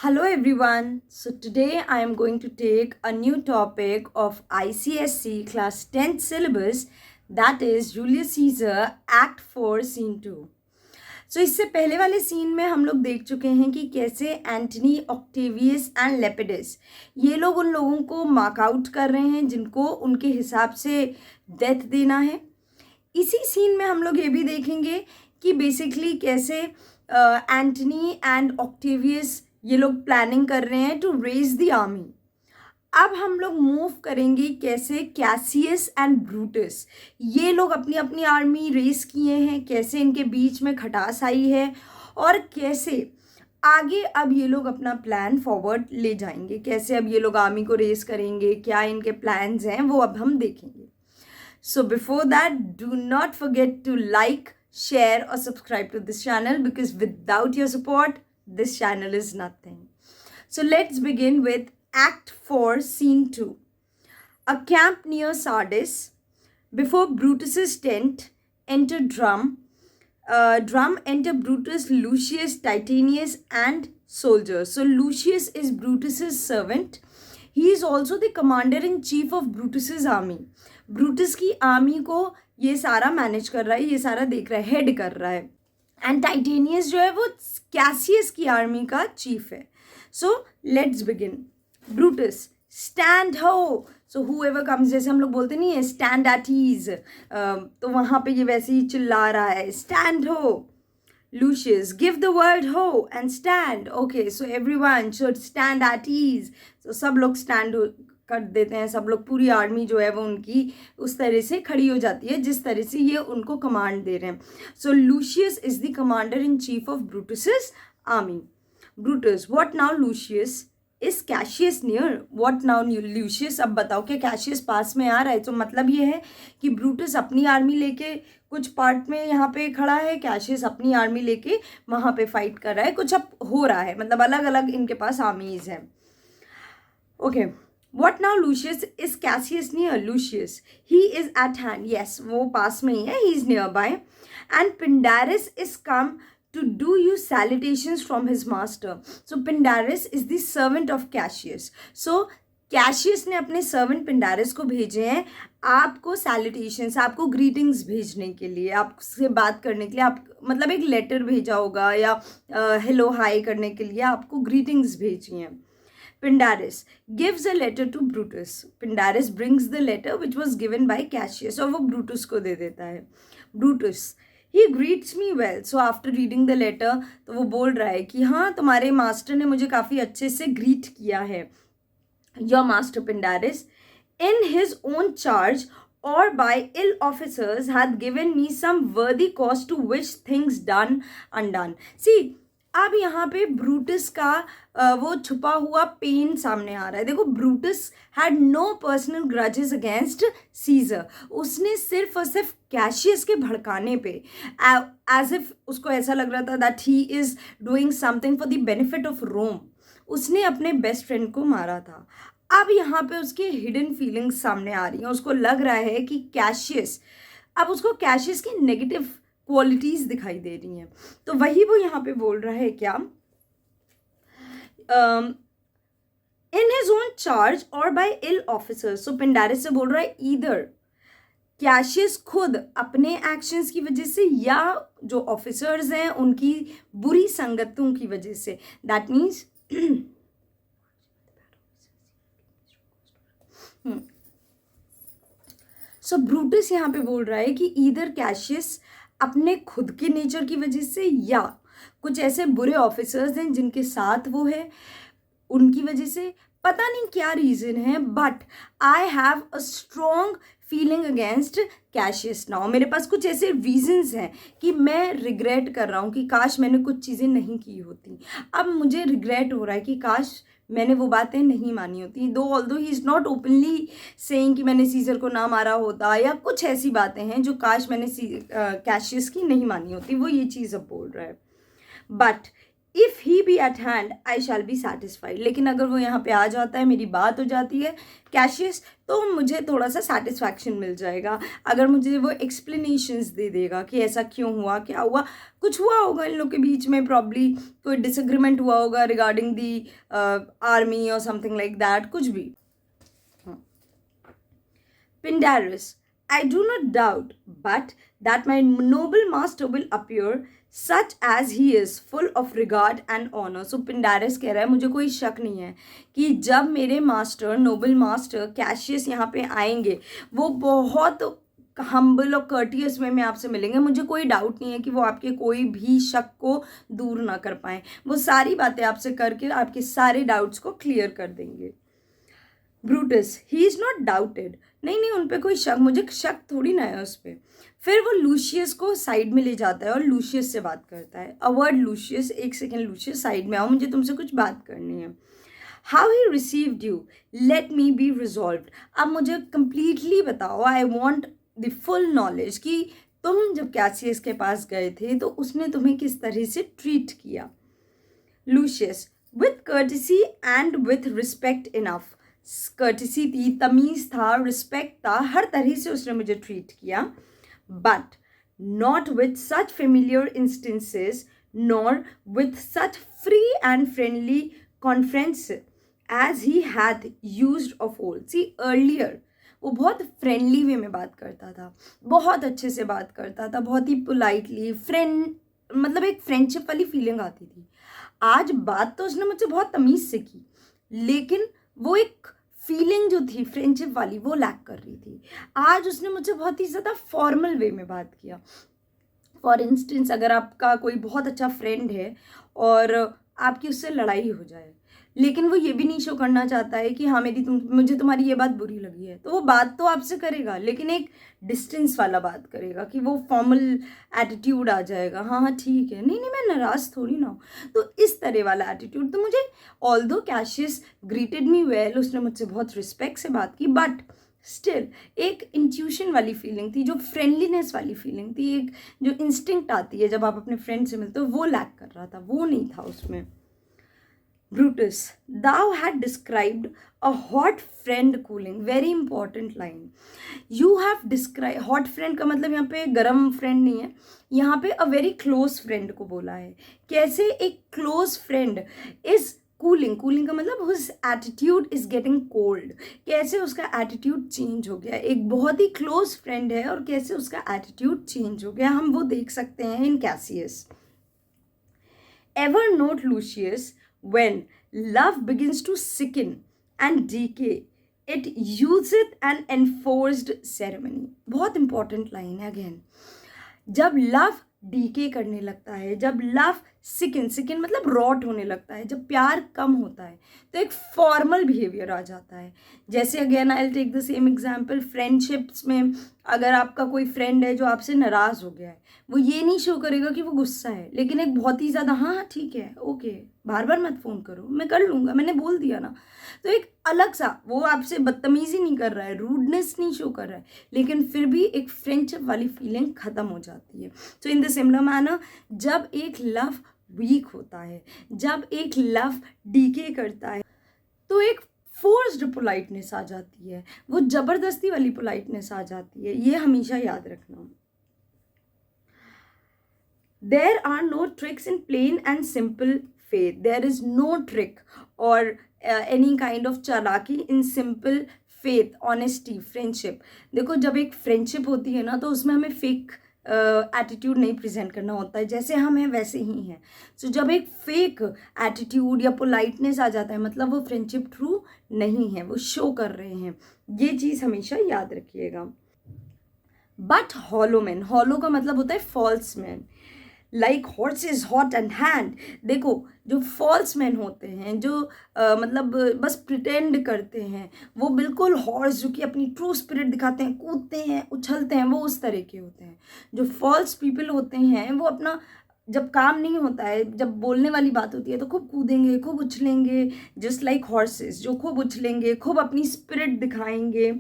Hello everyone. So today I am going to take a new topic of ICSC class 10th syllabus, that is Julius Caesar Act 4 Scene 2. सो इससे पहले वाले scene में हम लोग देख चुके हैं कि कैसे एंटनी, ऑक्टेवियस एंड लेपिडस ये लोग उन लोगों को मार्क आउट कर रहे हैं जिनको उनके हिसाब से डेथ देना है। इसी सीन में हम लोग ये भी देखेंगे कि बेसिकली कैसे एंटनी एंड ऑक्टेवियस ये लोग प्लानिंग कर रहे हैं टू रेज द आर्मी। अब हम लोग मूव करेंगे कैसे कैसियस एंड ब्रूटस ये लोग अपनी अपनी आर्मी रेस किए हैं, कैसे इनके बीच में खटास आई है और कैसे आगे अब ये लोग अपना प्लान फॉरवर्ड ले जाएंगे, कैसे अब ये लोग आर्मी को रेस करेंगे, क्या इनके प्लान्स हैं वो अब हम देखेंगे। So before that do not forget to like, share or subscribe to this channel because without your support this channel is nothing. So let's begin with Act 4 Scene 2. A camp near Sardis. Before Brutus's tent enter Drum enter Brutus, Lucius, Titanius and soldiers. So Lucius is Brutus's servant. He is also the commander in chief of Brutus's army. Brutus की army को ये सारा manage कर रहा है, ये सारा देख रहा है, हेड कर रहा है। एंड टाइटेनियस जो है वो कैसियस की आर्मी का चीफ है। So let's begin. Brutus stand हो, सो हुएवर कम्स, जैसे हम लोग बोलते नहीं है स्टैंड एट ईज, तो वहाँ पे ये वैसे ही चिल्ला रहा है स्टैंड हो। Lucius, give the word ho and stand. Okay, so everyone should stand at ease. So सब लोग stand कर देते हैं, सब लोग, पूरी आर्मी जो है वो उनकी उस तरह से खड़ी हो जाती है जिस तरह से ये उनको कमांड दे रहे हैं। So Lucius is the commander in chief of Brutus's army. Brutus, what now Lucius? Is Cassius near? What now Lucius? अब बताओ कि कैशियस पास में आ रहा है, तो मतलब ये है कि ब्रूटस अपनी आर्मी लेके कुछ पार्ट में यहाँ पे खड़ा है, कैशियस अपनी आर्मी लेके वहाँ पे फाइट कर रहा है, कुछ अब हो रहा है, मतलब अलग अलग इनके पास आर्मीज हैं। Okay, What now, Lucius? Is Cassius near? Lucius, he is at hand. Yes, वो पास में ही है, he is nearby. And Pindarus is come to do you salutations from his master. So Pindarus is the servant of Cassius. So Cassius ने अपने servant पिंडारिस को भेजे हैं आपको salutations, आपको ग्रीटिंग्स भेजने के लिए, आपसे बात करने के लिए, आप मतलब एक लेटर भेजा होगा या हेलो हाई करने के लिए आपको ग्रीटिंग्स भेजी हैं। Pindarus gives a letter to Brutus. Pindarus brings the letter which was given by Cassius, और वो Brutus को दे देता है। Brutus, he greets me well. So after reading the letter, तो वो बोल रहा है कि हाँ तुम्हारे मास्टर ने मुझे काफ़ी अच्छे से ग्रीट किया है। Your master Pindarus, in his own charge or by ill officers, hath given me some worthy cause to wish things done undone. See, अब यहाँ पे ब्रूटस का वो छुपा हुआ पेन सामने आ रहा है। देखो, Brutus had no personal grudges against Caesar. उसने सिर्फ और सिर्फ कैशियस के भड़काने पे, एज इफ उसको ऐसा लग रहा था that he is doing something for the benefit of Rome, उसने अपने बेस्ट फ्रेंड को मारा था। अब यहाँ पे उसके हिडन फीलिंग्स सामने आ रही हैं। उसको लग रहा है कि कैशियस, अब उसको कैशियस की नेगेटिव क्वालिटीज दिखाई दे रही हैं, तो वही वो यहाँ पे बोल रहा है क्या, इन हिज ओन चार्ज और बाय इल ऑफिसर्स। सो पिंडारिस से बोल रहा है ईदर कैशियस खुद अपने एक्शंस की वजह से या जो ऑफिसर्स हैं उनकी बुरी संगतों की वजह से। दैट मीन्स सो ब्रूटस यहाँ पे बोल रहा है कि ईदर कैशियस अपने खुद के नेचर की वजह से या कुछ ऐसे बुरे ऑफिसर्स हैं जिनके साथ वो है उनकी वजह से, पता नहीं क्या रीज़न है, but I have a strong feeling against Cassius now. मेरे पास कुछ ऐसे रीजंस हैं कि मैं रिग्रेट कर रहा हूँ कि काश मैंने कुछ चीज़ें नहीं की होती। अब मुझे रिग्रेट हो रहा है कि काश मैंने वो बातें नहीं मानी होती, दो although he is not openly saying कि मैंने सीजर को ना मारा होता, या कुछ ऐसी बातें हैं जो काश मैंने कैशियस की नहीं मानी होती, वो ये चीज़ अब बोल रहा है। But if he be at hand I shall be satisfied. लेकिन अगर वो यहाँ पे आ जाता है, मेरी बात हो जाती है कैशियस, तो मुझे थोड़ा सा सेटिस्फैक्शन मिल जाएगा। अगर मुझे वो एक्सप्लेनेशंस दे देगा कि ऐसा क्यों हुआ, क्या हुआ, कुछ हुआ होगा इन लोग के बीच में, प्रॉब्ली कोई डिसएग्रीमेंट हुआ होगा रिगार्डिंग दी आर्मी और समथिंग लाइक दैट, कुछ भी। Pindarus, I do not doubt, but that my noble master will appear such as he is, full of regard and honor. So Pindarus कह रहा है मुझे कोई शक नहीं है कि जब मेरे मास्टर, नोबल मास्टर कैशियस यहाँ पे आएंगे, वो बहुत हम्बल और कर्टियस वे में आपसे मिलेंगे। मुझे कोई डाउट नहीं है कि वो आपके कोई भी शक को दूर ना कर पाएँ। वो सारी बातें आपसे करके आपके सारे डाउट्स को क्लियर कर देंगे। Brutus, he is not doubted, नहीं नहीं उन पे कोई शक, मुझे शक थोड़ी ना है उस पर। फिर वो लूशियस को साइड में ले जाता है और लूशियस से बात करता है। अवर्ड लूशियस, एक सेकेंड लूशियस साइड में आओ, मुझे तुमसे कुछ बात करनी है। How he received you, let me be resolved. अब मुझे कंप्लीटली बताओ, I want the full knowledge कि तुम जब कैसियस के पास गए थे तो उसने तुम्हें किस तरह से ट्रीट किया। Luscious, with courtesy and with respect enough. Courtesy थी, तमीज़ था, रिस्पेक्ट था, हर तरह से उसने मुझे ट्रीट किया। But not with such familiar instances nor with such free and friendly conference as he had used of old. See earlier वो बहुत फ्रेंडली वे में बात करता था, बहुत अच्छे से बात करता था, बहुत ही पोलाइटली, फ्रेंड, मतलब एक फ्रेंडशिप वाली फीलिंग आती थी। आज बात तो उसने मुझसे बहुत तमीज़ से की, लेकिन वो एक फीलिंग जो थी फ्रेंडशिप वाली वो लैक कर रही थी। आज उसने मुझसे बहुत ही ज़्यादा फॉर्मल वे में बात किया। फॉर इंस्टेंस, अगर आपका कोई बहुत अच्छा फ्रेंड है और आपकी उससे लड़ाई हो जाए, लेकिन वो ये भी नहीं शो करना चाहता है कि हाँ मुझे तुम्हारी ये बात बुरी लगी है, तो वो बात तो आपसे करेगा, लेकिन एक डिस्टेंस वाला बात करेगा कि वो फॉर्मल एटीट्यूड आ जाएगा, हाँ हाँ ठीक है, नहीं नहीं मैं नाराज़ थोड़ी ना हूँ, तो इस तरह वाला एटीट्यूड। तो मुझे although Cassius greeted me well, उसने मुझसे बहुत रिस्पेक्ट से बात की, बट स्टिल एक इंट्यूशन वाली फीलिंग थी, जो फ्रेंडलीनेस वाली फीलिंग थी, एक जो इंस्टिंक्ट आती है जब आप अपने फ्रेंड से मिलते हो, वो लैक कर रहा था, वो नहीं था उसमें। Brutus, thou had described a hot friend cooling. Very important line. You have described hot friend का मतलब यहाँ पे गर्म फ्रेंड नहीं है, यहाँ पे a very close friend को बोला है। कैसे एक close friend is cooling, cooling का मतलब his attitude is getting cold, कैसे उसका attitude change हो गया। एक बहुत ही close friend है और कैसे उसका attitude change हो गया, हम वो देख सकते हैं in Cassius. Ever note, Lucius, when love begins to sicken and decay, it useth an enforced ceremony. बहुत इंपॉर्टेंट लाइन है अगेन। जब लव डीके करने लगता है, जब लव सिकन मतलब रॉट होने लगता है, जब प्यार कम होता है, तो एक फॉर्मल बिहेवियर आ जाता है। जैसे again I will take the same example, friendships में अगर आपका कोई फ्रेंड है जो आपसे नाराज़ हो गया है, वो ये नहीं शो करेगा कि वो गुस्सा है, लेकिन एक बहुत ही ज़्यादा हाँ हाँ ठीक है, ओके, बार बार मत फ़ोन करो, मैं कर लूँगा, मैंने बोल दिया ना, तो एक अलग सा, वो आपसे बदतमीज़ी नहीं कर रहा है, रूडनेस नहीं शो कर रहा है, लेकिन फिर भी एक फ्रेंडशिप वाली फीलिंग ख़त्म हो जाती है। तो इन द सिमिलर मैनर, जब एक लव वीक होता है, जब एक लव डीके करता है, तो एक फोर्स्ड पोलाइटनेस आ जाती है, वो ज़बरदस्ती वाली पोलाइटनेस आ जाती है, ये हमेशा याद रखना। There are no tricks in plain and simple faith. There is no trick or any kind of चालाकी in simple faith, honesty, friendship. देखो जब एक फ्रेंडशिप होती है ना, तो उसमें हमें फेक एटीट्यूड नहीं प्रेजेंट करना होता है, जैसे हम हैं वैसे ही हैं। सो जब एक फेक एटीट्यूड या पोलाइटनेस आ जाता है, मतलब वो फ्रेंडशिप ट्रू नहीं है, वो शो कर रहे हैं, ये चीज़ हमेशा याद रखिएगा। बट हॉलो मैन, हॉलो का मतलब होता है false man, like horses hot and hand. देखो जो फॉल्स मैन होते हैं, जो मतलब बस प्रिटेंड करते हैं, वो बिल्कुल हॉर्स जो कि अपनी ट्रू स्पिरिट दिखाते हैं, कूदते हैं, उछलते हैं, वो उस तरह के होते हैं। जो फॉल्स पीपल होते हैं, वो अपना जब काम नहीं होता है, जब बोलने वाली बात होती है, तो खूब कूदेंगे, खूब उछलेंगे, जस्ट लाइक हॉर्सेस, जो खूब उछलेंगे, खूब अपनी स्पिरिट दिखाएंगे।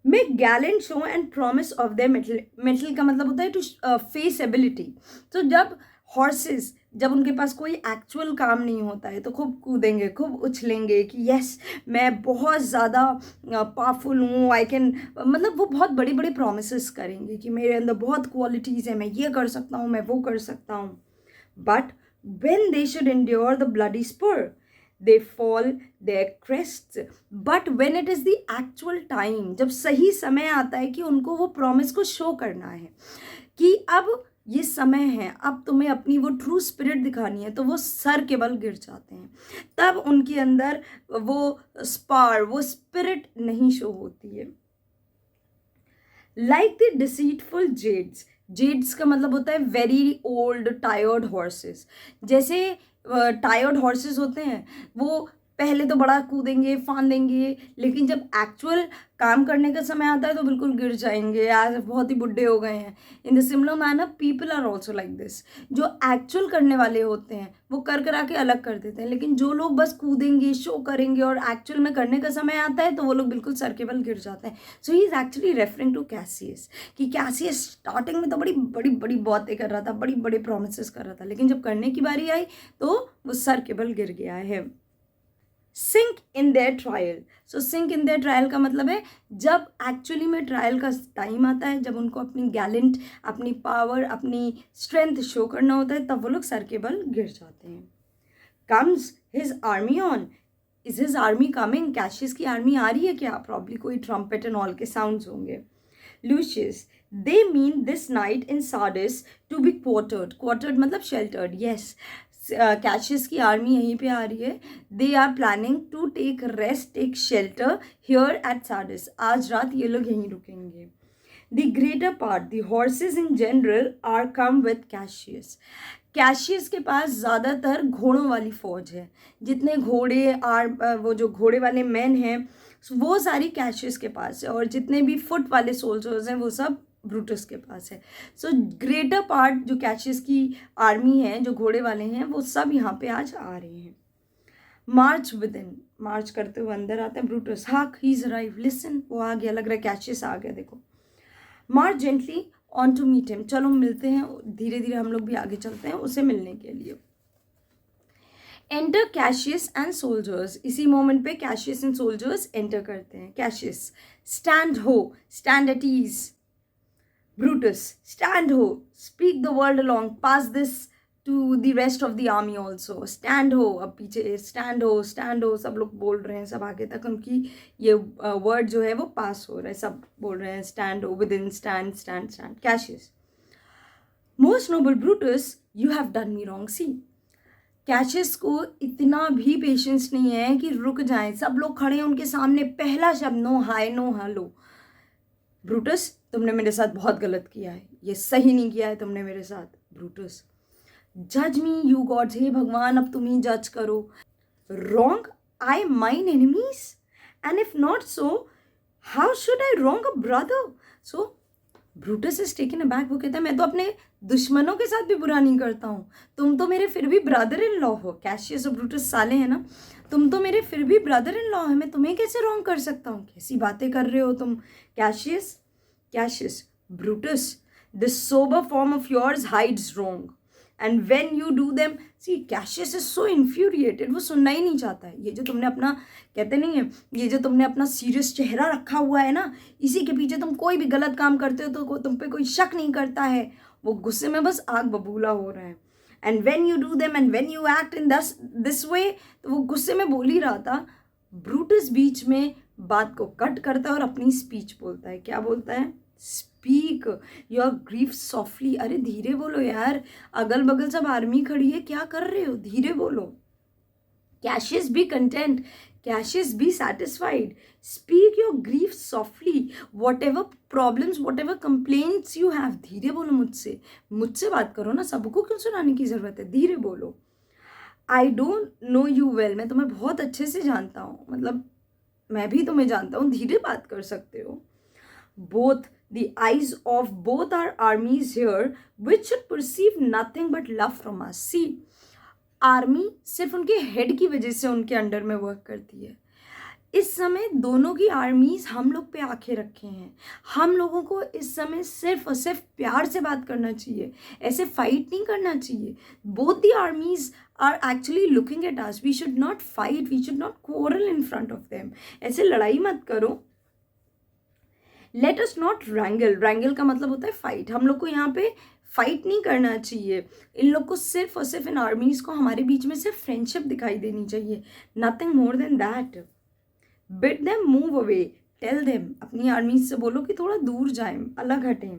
Make Gallant show and promise of their metal, metal का मतलब होता है टू फेस एबिलिटी। तो जब हॉर्सेस जब उनके पास कोई एक्चुअल काम नहीं होता है तो खूब कूदेंगे, खूब उछलेंगे कि यस मैं बहुत ज़्यादा पावरफुल हूँ, आई कैन, मतलब वो बहुत बड़े बड़े प्रोमिसेस करेंगे कि मेरे अंदर बहुत क्वालिटीज़ है, मैं ये कर सकता हूँ, मैं वो कर सकता हूँ. But when they should endure the bloody spur, they fall their crests. But when it is the actual time, जब सही समय आता है कि उनको वो प्रॉमिस को शो करना है कि अब ये समय है, अब तुम्हें अपनी वो ट्रू स्पिरिट दिखानी है, तो वो सर के बल गिर जाते हैं. तब उनके अंदर वो स्पार, वो स्पिरिट नहीं शो होती है. Like the deceitful Jades. Jades का मतलब होता है वेरी ओल्ड टायर्ड हॉर्सेस. जैसे टायर्ड हॉर्सेस होते हैं, वो पहले तो बड़ा कूदेंगे, फांदेंगे, लेकिन जब एक्चुअल काम करने का समय आता है तो बिल्कुल गिर जाएंगे, आज बहुत ही बुढ़े हो गए हैं. In the similar manner people are also like this. जो एक्चुअल करने वाले होते हैं वो कर करा के अलग कर देते हैं, लेकिन जो लोग बस कूदेंगे, शो करेंगे और एक्चुअल में करने का समय आता है तो वो लोग बिल्कुल सर के बल गिर जाते हैं. So he is actually referring to Cassius कि कैसियस स्टार्टिंग में तो बड़ी बड़ी बड़ी बातें कर रहा था, बड़ी बड़े प्रोमिस कर रहा था, लेकिन जब करने की बारी आई तो वो सर के बल गिर गया है. Sink in their trial. So sink in their trial का मतलब है जब एक्चुअली में ट्रायल का टाइम आता है, जब उनको अपनी गैलेंट, अपनी पावर, अपनी स्ट्रेंथ शो करना होता है, तब वो लोग सर के बल गिर जाते हैं. Comes his army on. Is his army coming. Cassius की आर्मी आ रही है क्या? प्रॉब्ली कोई ट्रम्पेट एंड ऑल के साउंड्स होंगे. Lucius. They mean this night in Sardis to be quartered. Quartered मतलब शेल्टर्ड. यस, कैशियस की आर्मी यहीं पे आ रही है. They are planning to take rest, take shelter here at Sardis. आज रात ये लोग यहीं रुकेंगे. The greater part, the horse's in general R come with Cassius. Cassius के पास ज़्यादातर घोड़ों वाली फौज है. जितने घोड़े आर वो जो घोड़े वाले मैन हैं वो सारी कैशियस के पास है, और जितने भी फुट वाले सोल्जर्स हैं वो सब ब्रूटस के पास है. सो ग्रेटर पार्ट जो कैशियस की आर्मी है, जो घोड़े वाले हैं, वो सब यहाँ पे आज आ रहे हैं. मार्च विद इन. मार्च करते हुए अंदर आते हैं ब्रूटस. हाक ही इज अराइव. लिसन, वो आ गया, लग रहा है कैशियस आ गया. देखो. March gently on to meet him. चलो मिलते हैं, धीरे धीरे हम लोग भी आगे चलते हैं उसे मिलने के लिए. Enter Cassius and soldiers. इसी मोमेंट पे कैशियस एंड सोल्जर्स एंटर करते हैं. Cassius. Stand ho, stand at ease. Brutus, stand ho, speak the word along, pass this to the rest of the army also. Stand ho, अब पीछे stand ho, stand ho सब लोग बोल रहे हैं, सब आगे तक उनकी ये वर्ड जो है वो पास हो रहा है, सब बोल रहे हैं stand ho, within, stand, stand, stand. Cassius. Most noble Brutus, you have done me wrong. See, Cassius को इतना भी पेशेंस नहीं है कि रुक जाएं. सब लोग खड़े हैं उनके सामने, पहला शब्द नो हाय, नो हेलो. ब्रूटस, तुमने मेरे साथ बहुत गलत किया है, ये सही नहीं किया है तुमने मेरे साथ. ब्रूटस. जज मी यू गॉड्स. हे भगवान, अब तुम ही जज करो. Wrong I mine enemies, and if not so how should I wrong a brother. So Brutus is taken aback. वो कहता है मैं तो अपने दुश्मनों के साथ भी बुरा नहीं करता हूँ, तुम तो मेरे फिर भी ब्रदर इन लॉ हो. कैशियस और ब्रूटस साले हैं ना, तुम तो मेरे फिर भी ब्रदर इन लॉ है, मैं तुम्हें कैसे रॉन्ग कर सकता हूँ, कैसी बातें कर रहे हो तुम. Cassius. Cassius. Brutus, this sober form of yours hides wrong, and when you do them, see, Cassius is so infuriated. वो सुनना ही नहीं चाहता है. ये जो तुमने अपना, कहते नहीं है, ये जो तुमने अपना सीरियस चेहरा रखा हुआ है ना, इसी के पीछे तुम कोई भी गलत काम करते हो तो तुम पे कोई शक नहीं करता है. वो गुस्से में बस आग बबूला हो रहा है. And when you do them and when you act in this way, तो वो गुस्से में बोल ही रहा था. ब्रूटस बीच में बात को कट करता है और अपनी स्पीच बोलता है. क्या बोलता है? Speak your grief softly. अरे धीरे बोलो यार, अगल बगल सब आर्मी खड़ी है, क्या कर रहे हो, धीरे बोलो. Cassius B content, Cassius be satisfied. Speak your grief softly. What ever problems, what ever complaints you have, धीरे बोलो. मुझसे बात करो ना, सबको क्यों सुनाने की ज़रूरत है, धीरे बोलो. I don't know you well. मैं तुम्हें बहुत अच्छे से जानता हूँ, मतलब मैं भी तुम्हें जानता हूँ, धीरे बात कर सकते हो. Both the eyes of both our armies here, which should perceive nothing but love from us. See, army सिर्फ उनके हेड की वजह से उनके अंडर में वर्क करती है. इस समय दोनों की आर्मीज हम लोग पे आंखें रखे हैं। हम लोगों को इस समय सिर्फ और सिर्फ प्यार से बात करना चाहिए, ऐसे फाइट नहीं करना चाहिए। Both the armies are actually looking at us, we should not fight, we should not quarrel in front of them. ऐसे लड़ाई मत करो। लेट अस नॉट रैंगल, रैंगल का मतलब होता है फाइट। हम लोग को यहाँ पे फाइट नहीं करना चाहिए। इन लोग को सिर्फ और सिर्फ इन आर्मीज को हमारे बीच में सिर्फ फ्रेंडशिप दिखाई देनी चाहिए, nothing more than that. Bid them move away, tell them, अपनी आर्मीज से बोलो कि थोड़ा दूर जाएं, अलग हटें।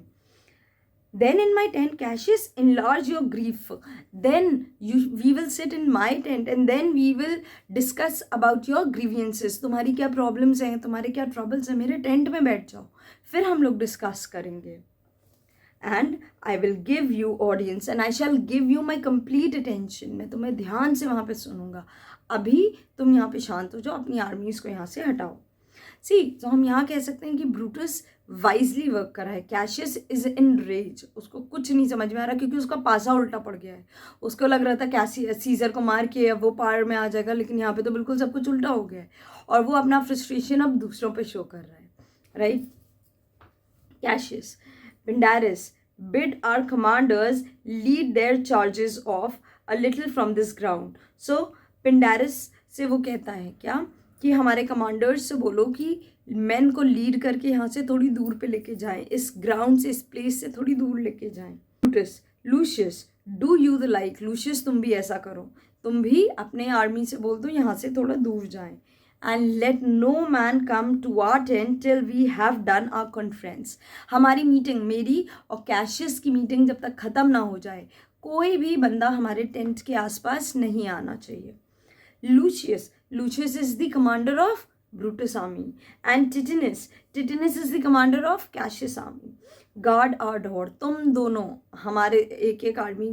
Then in my tent, Cassius, enlarge your grief. Then we will sit in my tent and then we will discuss about your grievances. तुम्हारी क्या प्रॉब्लम्स हैं, तुम्हारे क्या ट्रबल्स हैं, मेरे टेंट में बैठ जाओ, फिर हम लोग डिस्कस करेंगे। And I will give you audience and I shall give you my complete attention. मैं तुम्हें ध्यान से वहाँ पे सुनूंगा। अभी तुम यहाँ पे शांत हो जाओ, अपनी आर्मीज को यहाँ से हटाओ। सी, तो हम यहाँ कह सकते हैं कि ब्रूटस वाइजली वर्क करा है। कैशियस इज इन रेज, उसको कुछ नहीं समझ में आ रहा क्योंकि उसका पासा उल्टा पड़ गया है। उसको लग रहा था कैसियस सीजर को मार के अब वो पार में आ जाएगा, लेकिन यहाँ पे तो बिल्कुल सब कुछ उल्टा हो गया है और वो अपना फ्रस्ट्रेशन अब दूसरों पे शो कर रहा है, right. Cassius, Pindarus, bid our commanders lead their charges off a little from this ground. So पिंडारिस से वो कहता है क्या कि हमारे कमांडर्स से बोलो कि मैन को लीड करके यहाँ से थोड़ी दूर पे लेके जाएं, इस ग्राउंड से, इस प्लेस से थोड़ी दूर लेके जाएं। Brutus, luscious, do you the like, luscious तुम भी ऐसा करो, तुम भी अपने आर्मी से बोल दो यहाँ से थोड़ा दूर जाएं। And let no man come to our tent till we have done our conference, हमारी मीटिंग, मेरी और कैशियस की मीटिंग जब तक ख़त्म ना हो जाए, कोई भी बंदा हमारे टेंट के आसपास नहीं आना चाहिए। Luscious, Lucius is the commander of Brutus army and Titinus is the commander of Cassius army. Guard our door, तुम दोनों हमारे एक एक आर्मी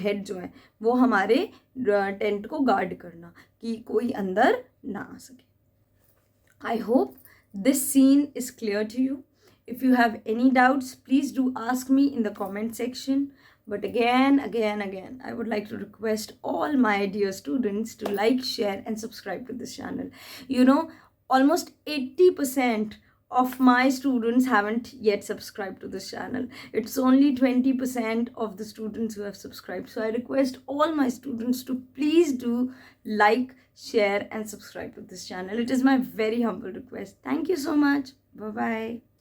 हेड जो है वो हमारे टेंट को गार्ड करना कि कोई अंदर ना आ सके। I hope this scene is clear to you. If you have any doubts, please do ask me in the comment section. But again, I would like to request all my dear students to like, share and subscribe to this channel. You know, almost 80% of my students haven't yet subscribed to this channel. It's only 20% of the students who have subscribed. So I request all my students to please do like, share and subscribe to this channel. It is my very humble request. Thank you so much. Bye-bye.